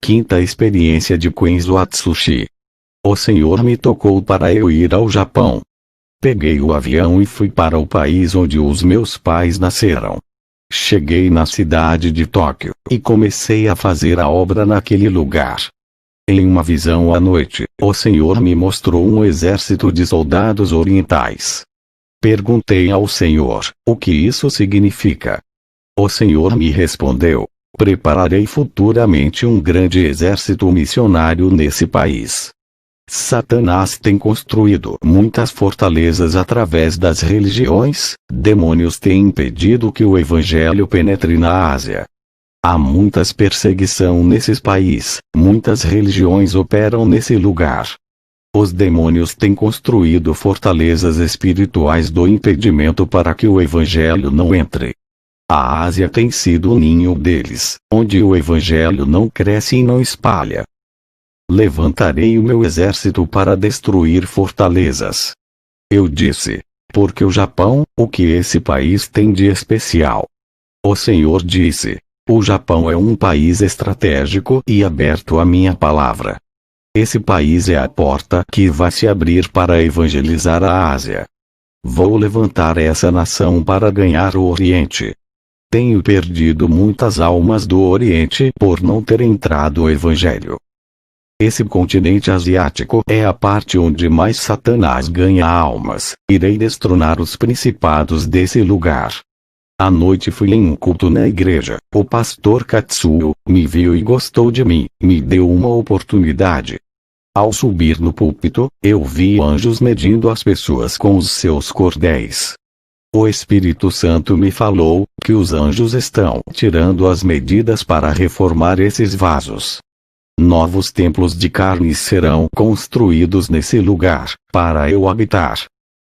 Quinta experiência de Quenzo Atsushi. O Senhor me tocou para eu ir ao Japão. Peguei o avião e fui para o país onde os meus pais nasceram. Cheguei na cidade de Tóquio, e comecei a fazer a obra naquele lugar. Em uma visão à noite, o Senhor me mostrou um exército de soldados orientais. Perguntei ao Senhor, o que isso significa? O Senhor me respondeu, prepararei futuramente um grande exército missionário nesse país. Satanás tem construído muitas fortalezas através das religiões, demônios têm impedido que o evangelho penetre na Ásia. Há muitas perseguição nesses países, muitas religiões operam nesse lugar. Os demônios têm construído fortalezas espirituais do impedimento para que o evangelho não entre. A Ásia tem sido o ninho deles, onde o evangelho não cresce e não espalha. Levantarei o meu exército para destruir fortalezas. Eu disse, porque o Japão, o que esse país tem de especial? O Senhor disse, o Japão é um país estratégico e aberto à minha palavra. Esse país é a porta que vai se abrir para evangelizar a Ásia. Vou levantar essa nação para ganhar o Oriente. Tenho perdido muitas almas do Oriente por não ter entrado o Evangelho. Esse continente asiático é a parte onde mais Satanás ganha almas. Irei destronar os principados desse lugar. À noite fui em um culto na igreja. O pastor Katsuo me viu e gostou de mim, me deu uma oportunidade. Ao subir no púlpito, eu vi anjos medindo as pessoas com os seus cordéis. O Espírito Santo me falou que os anjos estão tirando as medidas para reformar esses vasos. Novos templos de carne serão construídos nesse lugar, para eu habitar.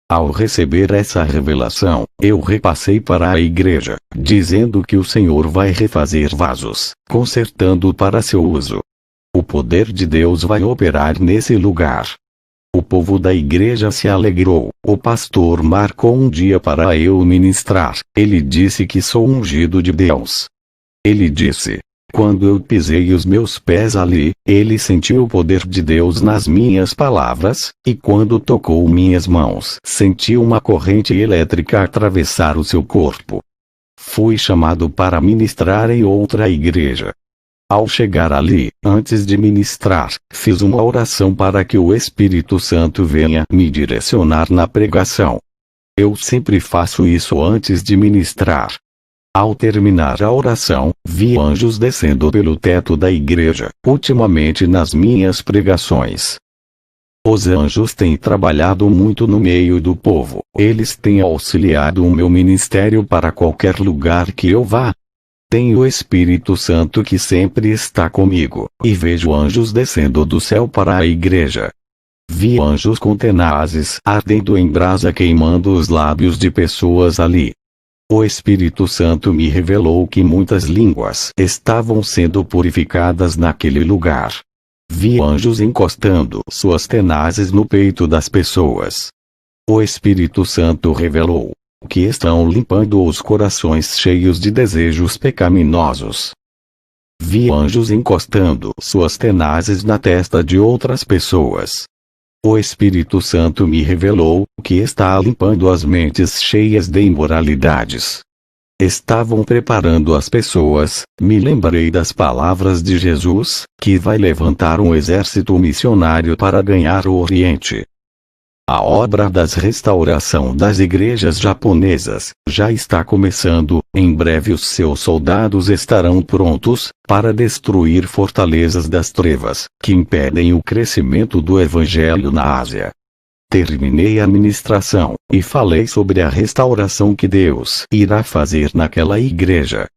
Ao receber essa revelação, eu repassei para a igreja, dizendo que o Senhor vai refazer vasos, consertando para seu uso. O poder de Deus vai operar nesse lugar. O povo da igreja se alegrou. O pastor marcou um dia para eu ministrar. Ele disse que sou ungido de Deus. Ele disse, quando eu pisei os meus pés ali, ele sentiu o poder de Deus nas minhas palavras, e quando tocou minhas mãos, sentiu uma corrente elétrica atravessar o seu corpo. Fui chamado para ministrar em outra igreja. Ao chegar ali, antes de ministrar, fiz uma oração para que o Espírito Santo venha me direcionar na pregação. Eu sempre faço isso antes de ministrar. Ao terminar a oração, vi anjos descendo pelo teto da igreja, ultimamente nas minhas pregações. Os anjos têm trabalhado muito no meio do povo, eles têm auxiliado o meu ministério para qualquer lugar que eu vá. Tenho o Espírito Santo que sempre está comigo, e vejo anjos descendo do céu para a igreja. Vi anjos com tenazes ardendo em brasa queimando os lábios de pessoas ali. O Espírito Santo me revelou que muitas línguas estavam sendo purificadas naquele lugar. Vi anjos encostando suas tenazes no peito das pessoas. O Espírito Santo revelou que estão limpando os corações cheios de desejos pecaminosos. Vi anjos encostando suas tenazes na testa de outras pessoas. O Espírito Santo me revelou que está limpando as mentes cheias de imoralidades. Estavam preparando as pessoas. Me lembrei das palavras de Jesus, que vai levantar um exército missionário para ganhar o Oriente. A obra da restauração das igrejas japonesas já está começando. Em breve os seus soldados estarão prontos para destruir fortalezas das trevas que impedem o crescimento do Evangelho na Ásia. Terminei a ministração e falei sobre a restauração que Deus irá fazer naquela igreja.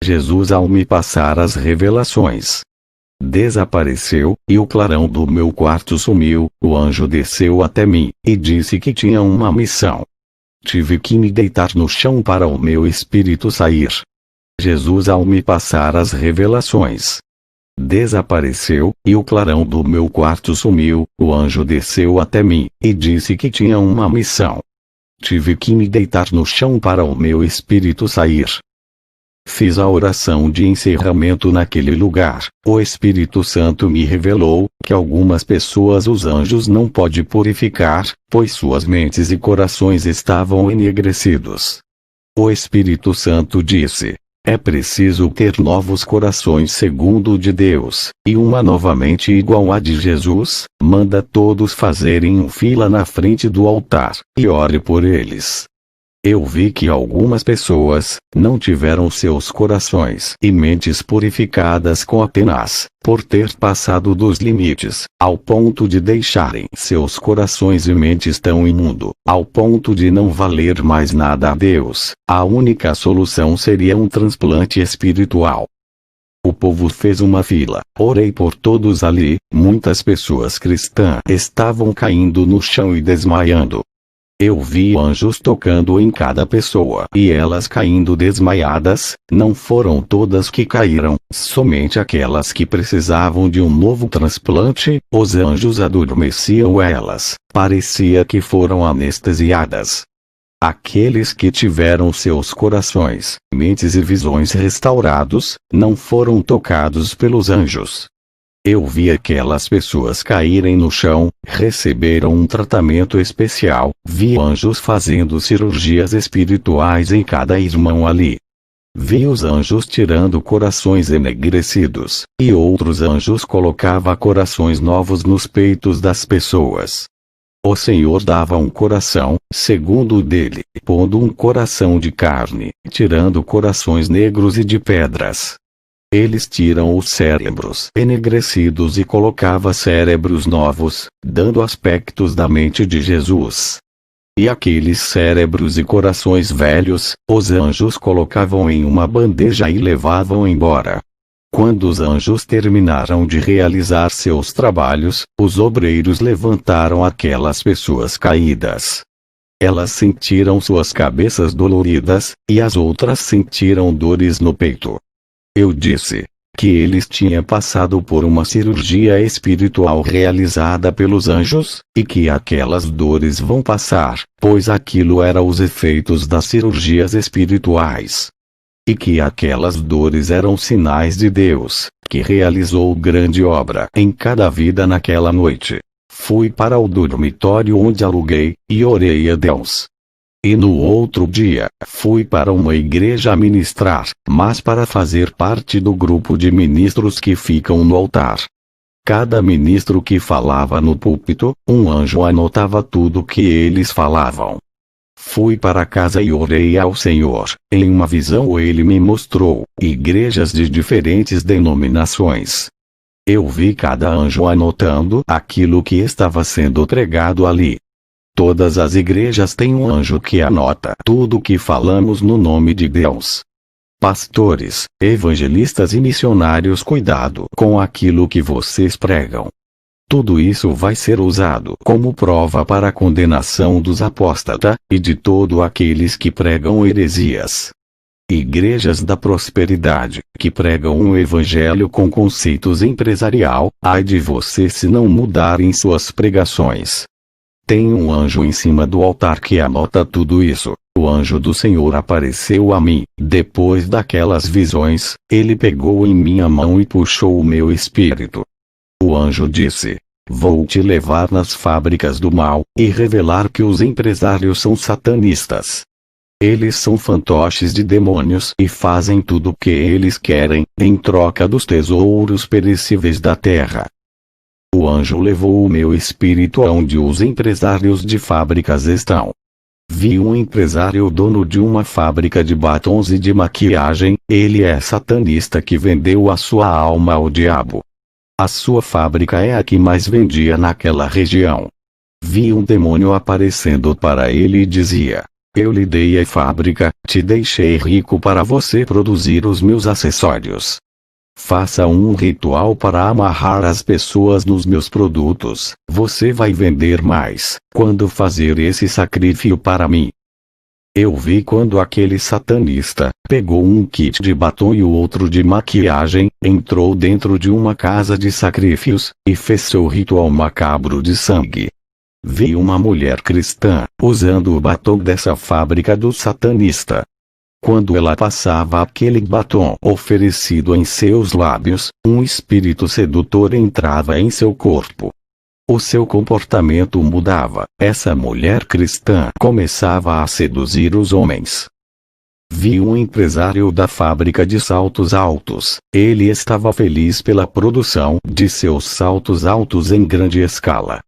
Jesus, ao me passar as revelações, desapareceu, e o clarão do meu quarto sumiu. O anjo desceu até mim, e disse que tinha uma missão. Tive que me deitar no chão para o meu espírito sair. Jesus, ao me passar as revelações, desapareceu, e o clarão do meu quarto sumiu. O anjo desceu até mim, e disse que tinha uma missão. Tive que me deitar no chão para o meu espírito sair. Fiz a oração de encerramento naquele lugar. O Espírito Santo me revelou que algumas pessoas os anjos não podem purificar, pois suas mentes e corações estavam enegrecidos. O Espírito Santo disse: é preciso ter novos corações segundo o de Deus, e uma nova mente igual à de Jesus. Manda todos fazerem um fila na frente do altar, e ore por eles. Eu vi que algumas pessoas não tiveram seus corações e mentes purificadas com Atenas, por ter passado dos limites, ao ponto de deixarem seus corações e mentes tão imundo, ao ponto de não valer mais nada a Deus. A única solução seria um transplante espiritual. O povo fez uma fila. Orei por todos ali. Muitas pessoas cristãs estavam caindo no chão e desmaiando. Eu vi anjos tocando em cada pessoa e elas caindo desmaiadas. Não foram todas que caíram, somente aquelas que precisavam de um novo transplante. Os anjos adormeciam elas, parecia que foram anestesiadas. Aqueles que tiveram seus corações, mentes e visões restaurados, não foram tocados pelos anjos. Eu vi aquelas pessoas caírem no chão, receberam um tratamento especial, vi anjos fazendo cirurgias espirituais em cada irmão ali. Vi os anjos tirando corações enegrecidos, e outros anjos colocavam corações novos nos peitos das pessoas. O Senhor dava um coração, segundo o dele, pondo um coração de carne, tirando corações negros e de pedras. Eles tiram os cérebros enegrecidos e colocava cérebros novos, dando aspectos da mente de Jesus. E aqueles cérebros e corações velhos, os anjos colocavam em uma bandeja e levavam embora. Quando os anjos terminaram de realizar seus trabalhos, os obreiros levantaram aquelas pessoas caídas. Elas sentiram suas cabeças doloridas, e as outras sentiram dores no peito. Eu disse que eles tinham passado por uma cirurgia espiritual realizada pelos anjos, e que aquelas dores vão passar, pois aquilo eram os efeitos das cirurgias espirituais. E que aquelas dores eram sinais de Deus, que realizou grande obra em cada vida naquela noite. Fui para o dormitório onde aluguei, e orei a Deus. E no outro dia, fui para uma igreja ministrar, mas para fazer parte do grupo de ministros que ficam no altar. Cada ministro que falava no púlpito, um anjo anotava tudo o que eles falavam. Fui para casa e orei ao Senhor. Em uma visão ele me mostrou igrejas de diferentes denominações. Eu vi cada anjo anotando aquilo que estava sendo pregado ali. Todas as igrejas têm um anjo que anota tudo o que falamos no nome de Deus. Pastores, evangelistas e missionários, cuidado com aquilo que vocês pregam. Tudo isso vai ser usado como prova para a condenação dos apóstatas, e de todos aqueles que pregam heresias. Igrejas da prosperidade, que pregam um evangelho com conceitos empresarial, ai de você se não mudarem suas pregações. Tem um anjo em cima do altar que anota tudo isso. O anjo do Senhor apareceu a mim. Depois daquelas visões, ele pegou em minha mão e puxou o meu espírito. O anjo disse: vou te levar nas fábricas do mal, e revelar que os empresários são satanistas. Eles são fantoches de demônios e fazem tudo o que eles querem, em troca dos tesouros perecíveis da terra. O anjo levou o meu espírito aonde os empresários de fábricas estão. Vi um empresário dono de uma fábrica de batons e de maquiagem. Ele é satanista que vendeu a sua alma ao diabo. A sua fábrica é a que mais vendia naquela região. Vi um demônio aparecendo para ele e dizia: eu lhe dei a fábrica, te deixei rico para você produzir os meus acessórios. Faça um ritual para amarrar as pessoas nos meus produtos. Você vai vender mais quando fazer esse sacrifício para mim. Eu vi quando aquele satanista pegou um kit de batom e o outro de maquiagem, entrou dentro de uma casa de sacrifícios, e fez seu ritual macabro de sangue. Vi uma mulher cristã usando o batom dessa fábrica do satanista. Quando ela passava aquele batom oferecido em seus lábios, um espírito sedutor entrava em seu corpo. O seu comportamento mudava. Essa mulher cristã começava a seduzir os homens. Vi um empresário da fábrica de saltos altos. Ele estava feliz pela produção de seus saltos altos em grande escala.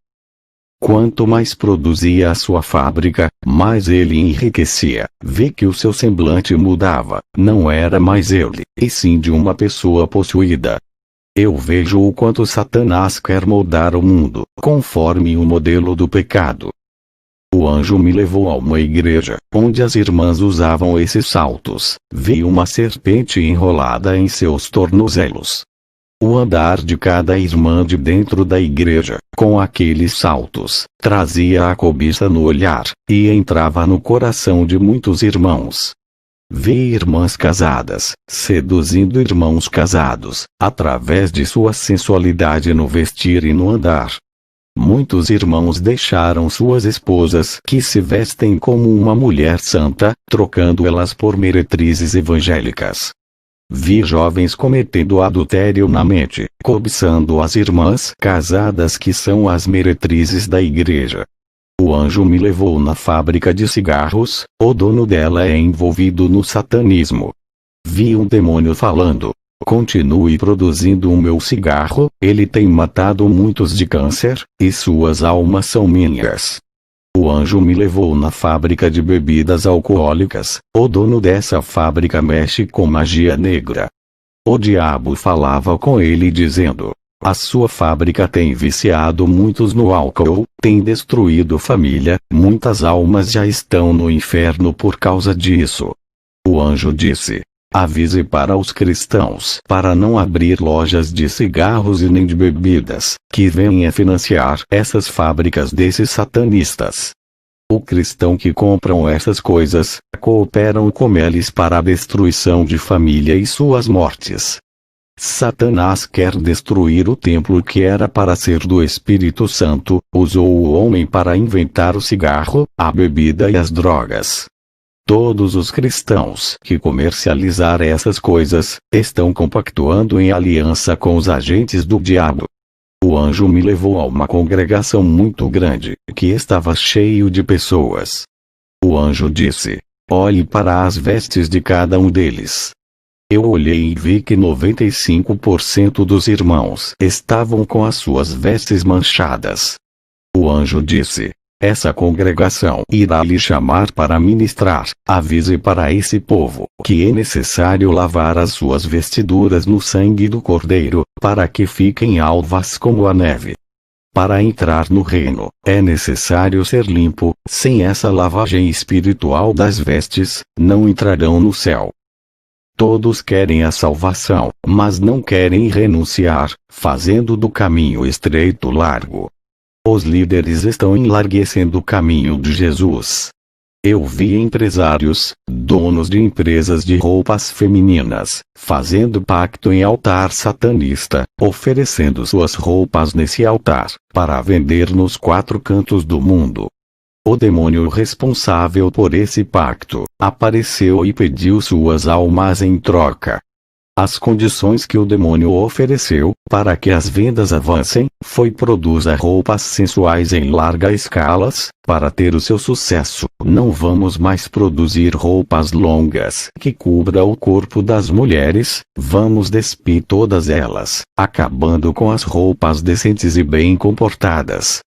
Quanto mais produzia a sua fábrica, mais ele enriquecia. Vi que o seu semblante mudava. Não era mais ele, e sim de uma pessoa possuída. Eu vejo o quanto Satanás quer moldar o mundo, conforme o modelo do pecado. O anjo me levou a uma igreja, onde as irmãs usavam esses saltos. Vi uma serpente enrolada em seus tornozelos. O andar de cada irmã de dentro da igreja, com aqueles saltos, trazia a cobiça no olhar, e entrava no coração de muitos irmãos. Vi irmãs casadas, seduzindo irmãos casados, através de sua sensualidade no vestir e no andar. Muitos irmãos deixaram suas esposas que se vestem como uma mulher santa, trocando elas por meretrizes evangélicas. Vi jovens cometendo adultério na mente, cobiçando as irmãs casadas que são as meretrizes da igreja. O anjo me levou na fábrica de cigarros. O dono dela é envolvido no satanismo. Vi um demônio falando: continue produzindo o meu cigarro, ele tem matado muitos de câncer, e suas almas são minhas. O anjo me levou na fábrica de bebidas alcoólicas. O dono dessa fábrica mexe com magia negra. O diabo falava com ele dizendo: a sua fábrica tem viciado muitos no álcool, tem destruído família, muitas almas já estão no inferno por causa disso. O anjo disse: avise para os cristãos para não abrir lojas de cigarros e nem de bebidas, que venham financiar essas fábricas desses satanistas. O cristão que compram essas coisas, cooperam com eles para a destruição de família e suas mortes. Satanás quer destruir o templo que era para ser do Espírito Santo, usou o homem para inventar o cigarro, a bebida e as drogas. Todos os cristãos que comercializar essas coisas, estão compactuando em aliança com os agentes do diabo. O anjo me levou a uma congregação muito grande, que estava cheio de pessoas. O anjo disse: olhe para as vestes de cada um deles. Eu olhei e vi que 95% dos irmãos estavam com as suas vestes manchadas. O anjo disse: essa congregação irá lhe chamar para ministrar. Avise para esse povo que é necessário lavar as suas vestiduras no sangue do Cordeiro, para que fiquem alvas como a neve. Para entrar no reino, é necessário ser limpo. Sem essa lavagem espiritual das vestes, não entrarão no céu. Todos querem a salvação, mas não querem renunciar, fazendo do caminho estreito largo. Os líderes estão enlarguecendo o caminho de Jesus. Eu vi empresários, donos de empresas de roupas femininas, fazendo pacto em altar satanista, oferecendo suas roupas nesse altar, para vender nos 4 cantos do mundo. O demônio responsável por esse pacto apareceu e pediu suas almas em troca. As condições que o demônio ofereceu, para que as vendas avancem, foi produzir roupas sensuais em larga escalas. Para ter o seu sucesso, não vamos mais produzir roupas longas que cubra o corpo das mulheres, vamos despir todas elas, acabando com as roupas decentes e bem comportadas.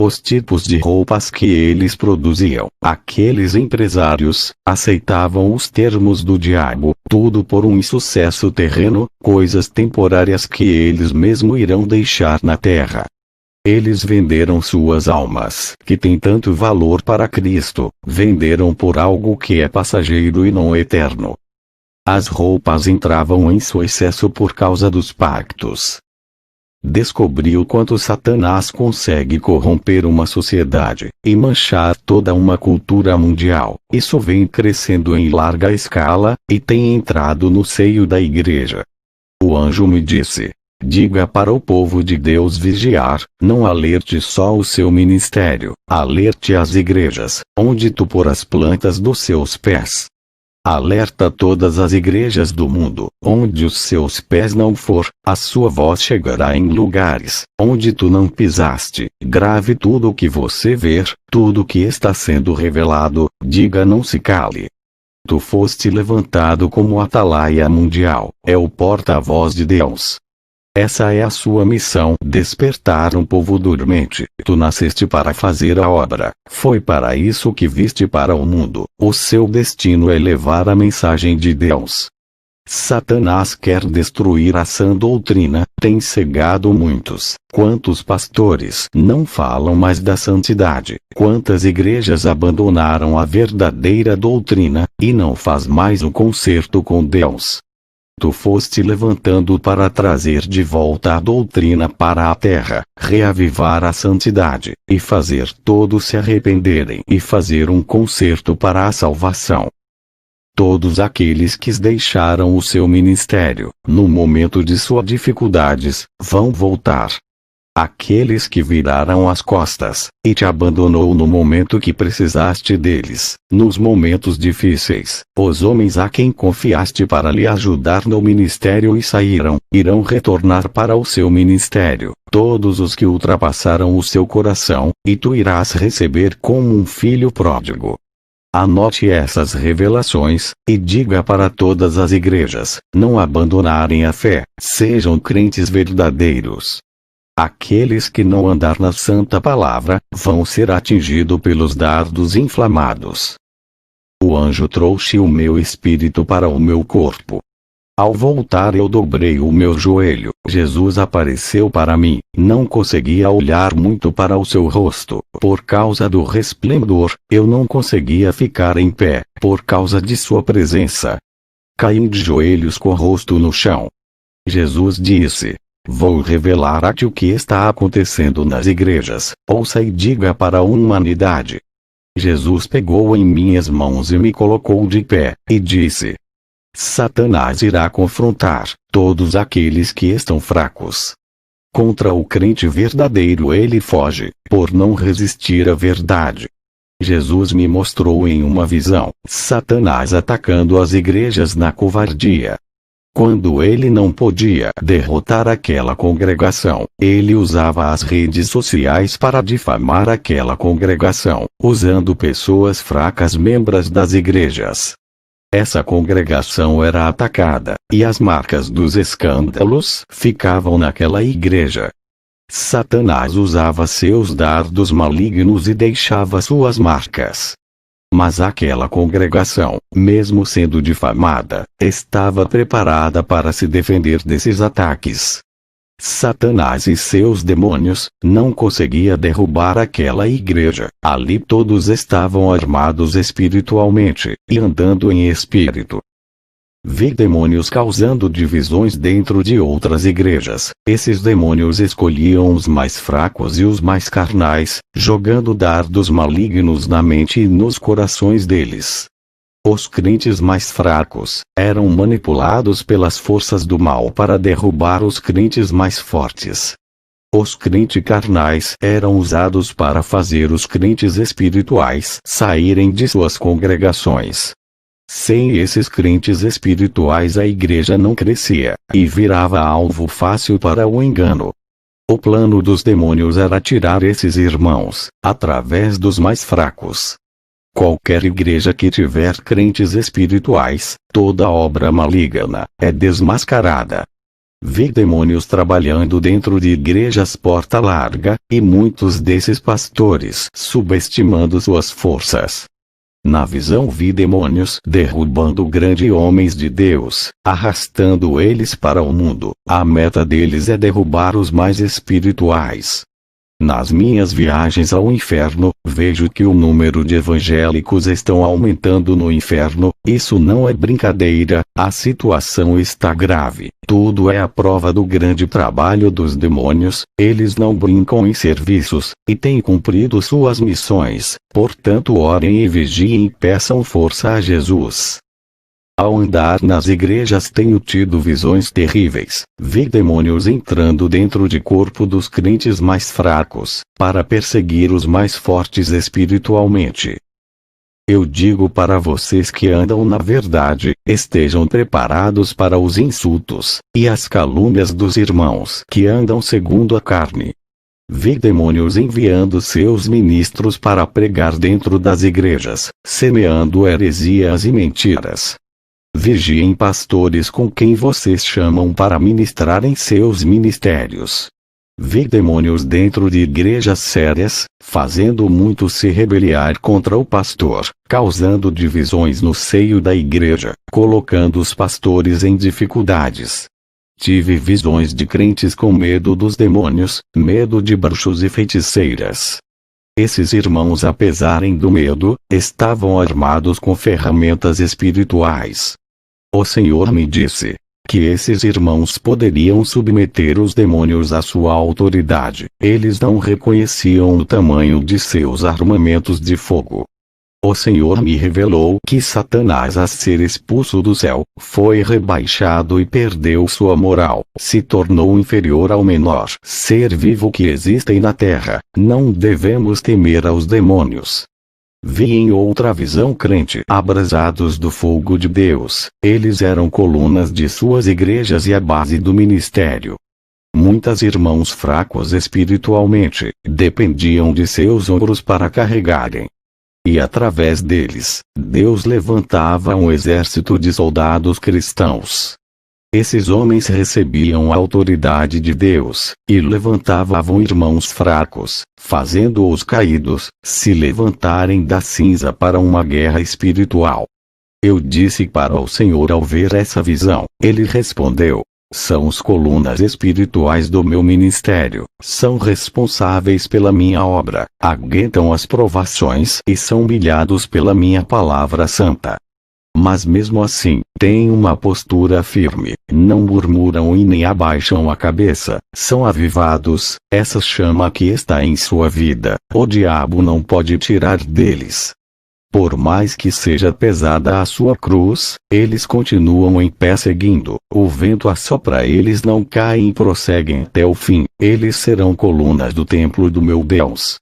Os tipos de roupas que eles produziam, aqueles empresários, aceitavam os termos do diabo, tudo por um insucesso terreno, coisas temporárias que eles mesmo irão deixar na terra. Eles venderam suas almas, que têm tanto valor para Cristo, venderam por algo que é passageiro e não eterno. As roupas entravam em seu excesso por causa dos pactos. Descobri o quanto Satanás consegue corromper uma sociedade e manchar toda uma cultura mundial. Isso vem crescendo em larga escala, e tem entrado no seio da igreja. O anjo me disse: diga para o povo de Deus vigiar, não alerte só o seu ministério, alerte as igrejas, onde tu pôr as plantas dos seus pés. Alerta todas as igrejas do mundo: onde os seus pés não for, a sua voz chegará em lugares onde tu não pisaste. Grave tudo o que você ver, tudo que está sendo revelado, diga, não se cale. Tu foste levantado como atalaia mundial, é o porta-voz de Deus. Essa é a sua missão: despertar um povo dormente. Tu nasceste para fazer a obra, foi para isso que viste para o mundo. O seu destino é levar a mensagem de Deus. Satanás quer destruir a sã doutrina, tem cegado muitos. Quantos pastores não falam mais da santidade? Quantas igrejas abandonaram a verdadeira doutrina, e não faz mais o concerto com Deus? Tu foste levantando para trazer de volta a doutrina para a terra, reavivar a santidade, e fazer todos se arrependerem e fazer um concerto para a salvação. Todos aqueles que deixaram o seu ministério, no momento de suas dificuldades, vão voltar. Aqueles que viraram as costas, e te abandonou no momento que precisaste deles, nos momentos difíceis, os homens a quem confiaste para lhe ajudar no ministério e saíram, irão retornar para o seu ministério. Todos os que ultrapassaram o seu coração, e tu irás receber como um filho pródigo. Anote essas revelações, e diga para todas as igrejas, não abandonarem a fé, sejam crentes verdadeiros. Aqueles que não andar na santa palavra, vão ser atingidos pelos dardos inflamados. O anjo trouxe o meu espírito para o meu corpo. Ao voltar eu dobrei o meu joelho. Jesus apareceu para mim. Não conseguia olhar muito para o seu rosto. Por causa do resplendor, eu não conseguia ficar em pé, por causa de sua presença. Caí de joelhos com o rosto no chão. Jesus disse: vou revelar a ti o que está acontecendo nas igrejas. Ouça e diga para a humanidade. Jesus pegou em minhas mãos e me colocou de pé, e disse: Satanás irá confrontar todos aqueles que estão fracos. Contra o crente verdadeiro ele foge, por não resistir à verdade. Jesus me mostrou em uma visão Satanás atacando as igrejas na covardia. Quando ele não podia derrotar aquela congregação, ele usava as redes sociais para difamar aquela congregação, usando pessoas fracas, membros das igrejas. Essa congregação era atacada, e as marcas dos escândalos ficavam naquela igreja. Satanás usava seus dardos malignos e deixava suas marcas. Mas aquela congregação, mesmo sendo difamada, estava preparada para se defender desses ataques. Satanás e seus demônios não conseguiam derrubar aquela igreja. Ali todos estavam armados espiritualmente, e andando em espírito. Vi demônios causando divisões dentro de outras igrejas. Esses demônios escolhiam os mais fracos e os mais carnais, jogando dardos malignos na mente e nos corações deles. Os crentes mais fracos eram manipulados pelas forças do mal para derrubar os crentes mais fortes. Os crentes carnais eram usados para fazer os crentes espirituais saírem de suas congregações. Sem esses crentes espirituais a igreja não crescia, e virava alvo fácil para o engano. O plano dos demônios era tirar esses irmãos, através dos mais fracos. Qualquer igreja que tiver crentes espirituais, toda obra maligna é desmascarada. Vi demônios trabalhando dentro de igrejas porta larga, e muitos desses pastores subestimando suas forças. Na visão vi demônios derrubando grandes homens de Deus, arrastando eles para o mundo. A meta deles é derrubar os mais espirituais. Nas minhas viagens ao inferno, vejo que o número de evangélicos estão aumentando no inferno. Isso não é brincadeira, a situação está grave. Tudo é a prova do grande trabalho dos demônios. Eles não brincam em serviços, e têm cumprido suas missões. Portanto, orem e vigiem e peçam força a Jesus. Ao andar nas igrejas tenho tido visões terríveis. Vi demônios entrando dentro de corpo dos crentes mais fracos, para perseguir os mais fortes espiritualmente. Eu digo para vocês que andam na verdade, estejam preparados para os insultos e as calúnias dos irmãos que andam segundo a carne. Vi demônios enviando seus ministros para pregar dentro das igrejas, semeando heresias e mentiras. Vigiem pastores com quem vocês chamam para ministrar em seus ministérios. Vi demônios dentro de igrejas sérias, fazendo muitos se rebeliar contra o pastor, causando divisões no seio da igreja, colocando os pastores em dificuldades. Tive visões de crentes com medo dos demônios, medo de bruxos e feiticeiras. Esses irmãos, apesar do medo, estavam armados com ferramentas espirituais. O Senhor me disse que esses irmãos poderiam submeter os demônios à sua autoridade. Eles não reconheciam o tamanho de seus armamentos de fogo. O Senhor me revelou que Satanás, a ser expulso do céu, foi rebaixado e perdeu sua moral, se tornou inferior ao menor ser vivo que existe na terra. Não devemos temer aos demônios. Vi em outra visão crente abrasados do fogo de Deus. Eles eram colunas de suas igrejas e a base do ministério. Muitos irmãos fracos espiritualmente dependiam de seus ombros para carregarem. E através deles, Deus levantava um exército de soldados cristãos. Esses homens recebiam a autoridade de Deus, e levantavam irmãos fracos, fazendo-os caídos, se levantarem da cinza para uma guerra espiritual. Eu disse para o Senhor ao ver essa visão. Ele respondeu: são os colunas espirituais do meu ministério, são responsáveis pela minha obra, aguentam as provações e são humilhados pela minha palavra santa. Mas mesmo assim, têm uma postura firme, não murmuram e nem abaixam a cabeça, são avivados. Essa chama que está em sua vida, o diabo não pode tirar deles. Por mais que seja pesada a sua cruz, eles continuam em pé seguindo. O vento assopra, eles não caem e prosseguem até o fim. Eles serão colunas do templo do meu Deus.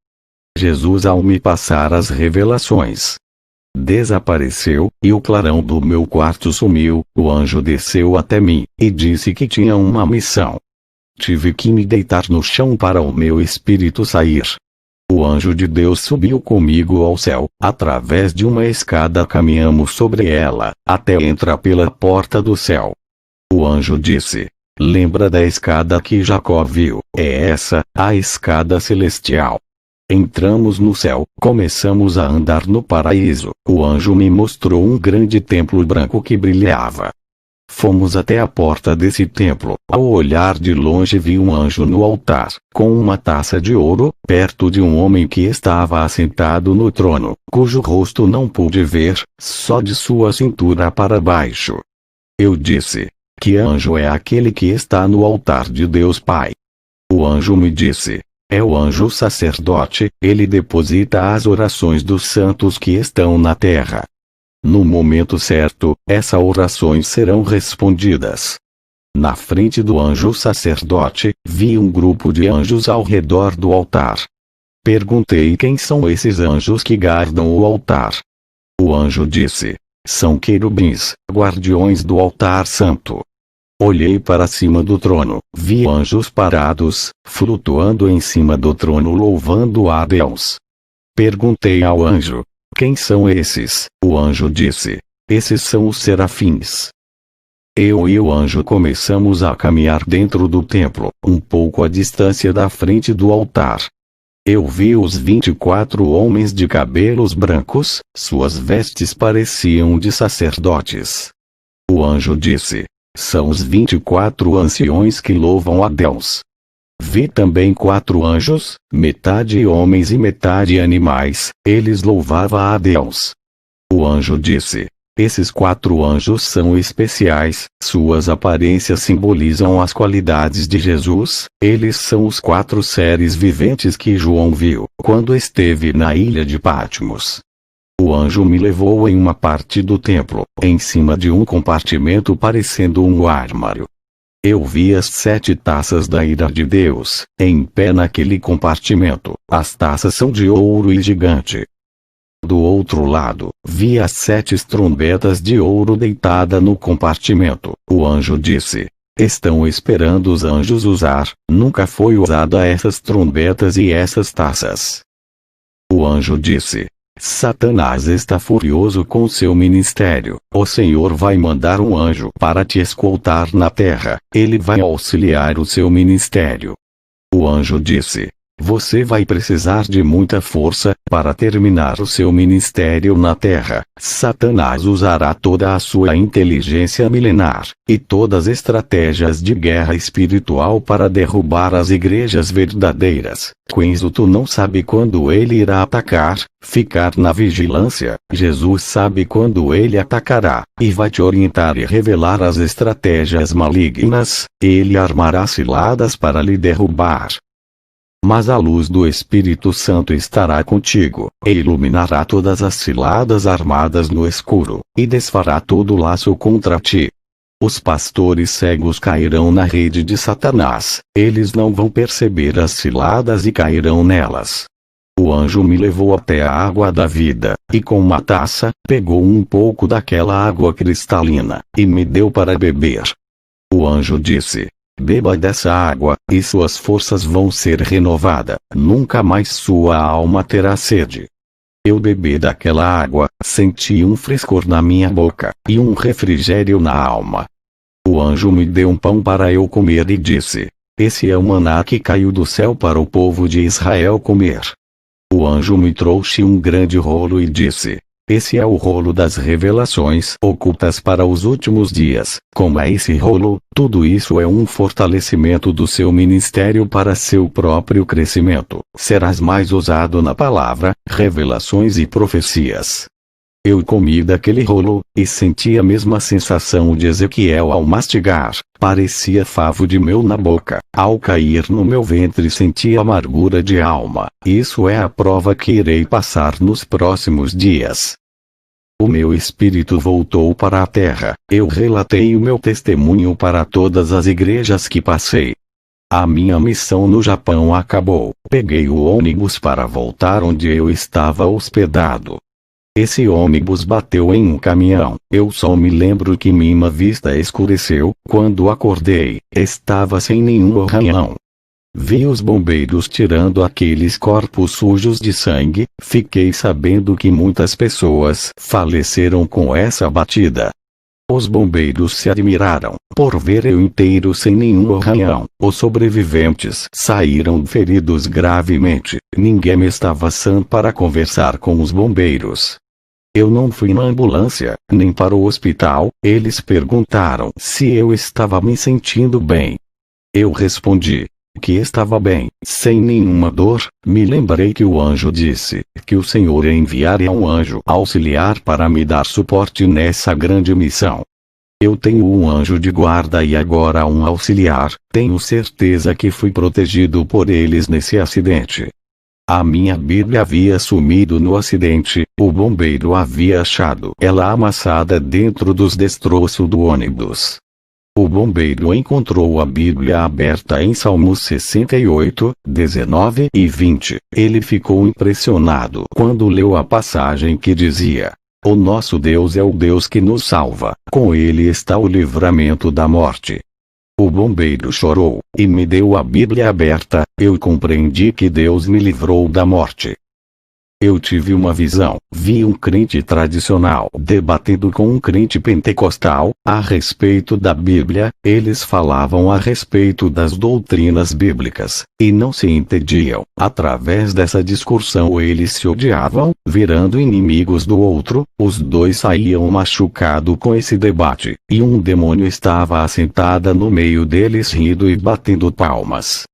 Jesus, ao me passar as revelações, desapareceu, e o clarão do meu quarto sumiu. O anjo desceu até mim, e disse que tinha uma missão. Tive que me deitar no chão para o meu espírito sair. O anjo de Deus subiu comigo ao céu. Através de uma escada caminhamos sobre ela, até entrar pela porta do céu. O anjo disse: lembra da escada que Jacó viu? É essa, a escada celestial. Entramos no céu, começamos a andar no paraíso. O anjo me mostrou um grande templo branco que brilhava. Fomos até a porta desse templo. Ao olhar de longe vi um anjo no altar, com uma taça de ouro, perto de um homem que estava assentado no trono, cujo rosto não pude ver, só de sua cintura para baixo. Eu disse: que anjo é aquele que está no altar de Deus Pai? O anjo me disse: é o anjo sacerdote, ele deposita as orações dos santos que estão na terra. No momento certo, essas orações serão respondidas. Na frente do anjo sacerdote, vi um grupo de anjos ao redor do altar. Perguntei quem são esses anjos que guardam o altar. O anjo disse: são querubins, guardiões do altar santo. Olhei para cima do trono, vi anjos parados, flutuando em cima do trono louvando a Deus. Perguntei ao anjo: quem são esses? O anjo disse: esses são os serafins. Eu e o anjo começamos a caminhar dentro do templo, um pouco à distância da frente do altar. Eu vi os 24 homens de cabelos brancos, suas vestes pareciam de sacerdotes. O anjo disse: são os 24 anciões que louvam a Deus. Vi também 4 anjos, metade homens e metade animais, eles louvavam a Deus. O anjo disse: esses 4 anjos são especiais, suas aparências simbolizam as qualidades de Jesus, eles são os 4 seres viventes que João viu, quando esteve na ilha de Patmos. O anjo me levou em uma parte do templo, em cima de um compartimento parecendo um armário. Eu vi as 7 taças da ira de Deus, em pé naquele compartimento. As taças são de ouro e gigante. Do outro lado, vi as 7 trombetas de ouro deitada no compartimento. O anjo disse: estão esperando os anjos usar, nunca foi usada essas trombetas e essas taças. O anjo disse: Satanás está furioso com seu ministério. O Senhor vai mandar um anjo para te escoltar na terra, ele vai auxiliar o seu ministério. O anjo disse: você vai precisar de muita força para terminar o seu ministério na terra. Satanás usará toda a sua inteligência milenar e todas as estratégias de guerra espiritual para derrubar as igrejas verdadeiras. Quando tu não sabe quando ele irá atacar, ficar na vigilância. Jesus sabe quando ele atacará, e vai te orientar e revelar as estratégias malignas. Ele armará ciladas para lhe derrubar. Mas a luz do Espírito Santo estará contigo, e iluminará todas as ciladas armadas no escuro, e desfará todo o laço contra ti. Os pastores cegos cairão na rede de Satanás, eles não vão perceber as ciladas e cairão nelas. O anjo me levou até a água da vida, e com uma taça, pegou um pouco daquela água cristalina, e me deu para beber. O anjo disse: beba dessa água, e suas forças vão ser renovadas, nunca mais sua alma terá sede. Eu bebi daquela água, senti um frescor na minha boca, e um refrigério na alma. O anjo me deu um pão para eu comer e disse: esse é o maná que caiu do céu para o povo de Israel comer. O anjo me trouxe um grande rolo e disse: esse é o rolo das revelações ocultas para os últimos dias. Como é esse rolo, tudo isso é um fortalecimento do seu ministério para seu próprio crescimento. Serás mais ousado na palavra, revelações e profecias. Eu comi daquele rolo, e senti a mesma sensação de Ezequiel ao mastigar. Parecia favo de mel na boca. Ao cair no meu ventre senti amargura de alma. Isso é a prova que irei passar nos próximos dias. O meu espírito voltou para a terra. Eu relatei o meu testemunho para todas as igrejas que passei. A minha missão no Japão acabou. Peguei o ônibus para voltar onde eu estava hospedado. Esse ônibus bateu em um caminhão. Eu só me lembro que minha vista escureceu. Quando acordei, estava sem nenhum arranhão. Vi os bombeiros tirando aqueles corpos sujos de sangue. Fiquei sabendo que muitas pessoas faleceram com essa batida. Os bombeiros se admiraram por ver eu inteiro sem nenhum arranhão. Os sobreviventes saíram feridos gravemente. Ninguém estava sã para conversar com os bombeiros. Eu não fui na ambulância, nem para o hospital. Eles perguntaram se eu estava me sentindo bem. Eu respondi que estava bem, sem nenhuma dor. Me lembrei que o anjo disse que o Senhor enviaria um anjo auxiliar para me dar suporte nessa grande missão. Eu tenho um anjo de guarda e agora um auxiliar. Tenho certeza que fui protegido por eles nesse acidente. A minha Bíblia havia sumido no acidente. O bombeiro havia achado ela amassada dentro dos destroços do ônibus. O bombeiro encontrou a Bíblia aberta em Salmos 68, 19 e 20. Ele ficou impressionado quando leu a passagem que dizia: o nosso Deus é o Deus que nos salva. Com ele está o livramento da morte. O bombeiro chorou, e me deu a Bíblia aberta. Eu compreendi que Deus me livrou da morte. Eu tive uma visão. Vi um crente tradicional debatendo com um crente pentecostal a respeito da Bíblia. Eles falavam a respeito das doutrinas bíblicas, e não se entendiam. Através dessa discussão eles se odiavam, virando inimigos do outro. Os dois saíam machucados com esse debate, e um demônio estava assentada no meio deles rindo e batendo palmas.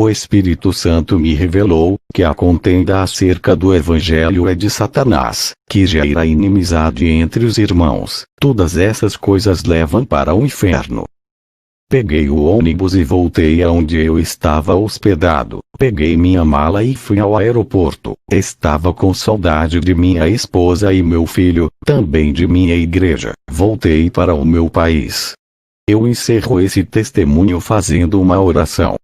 O Espírito Santo me revelou que a contenda acerca do Evangelho é de Satanás, que gera inimizade entre os irmãos. Todas essas coisas levam para o inferno. Peguei o ônibus e voltei aonde eu estava hospedado. Peguei minha mala e fui ao aeroporto. Estava com saudade de minha esposa e meu filho, também de minha igreja. Voltei para o meu país. Eu encerro esse testemunho fazendo uma oração.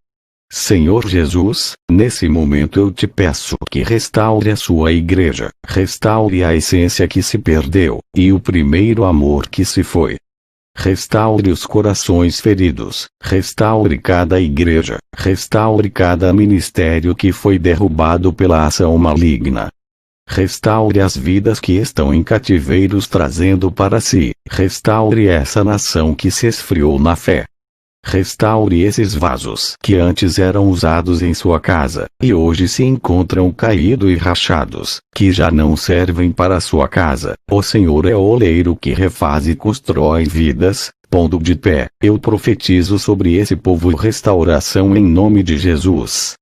Senhor Jesus, nesse momento eu te peço que restaure a sua igreja, restaure a essência que se perdeu, e o primeiro amor que se foi. Restaure os corações feridos, restaure cada igreja, restaure cada ministério que foi derrubado pela ação maligna. Restaure as vidas que estão em cativeiros trazendo para si, restaure essa nação que se esfriou na fé. Restaure esses vasos que antes eram usados em sua casa, e hoje se encontram caídos e rachados, que já não servem para sua casa. O Senhor é o oleiro que refaz e constrói vidas. Pondo de pé, eu profetizo sobre esse povo restauração em nome de Jesus.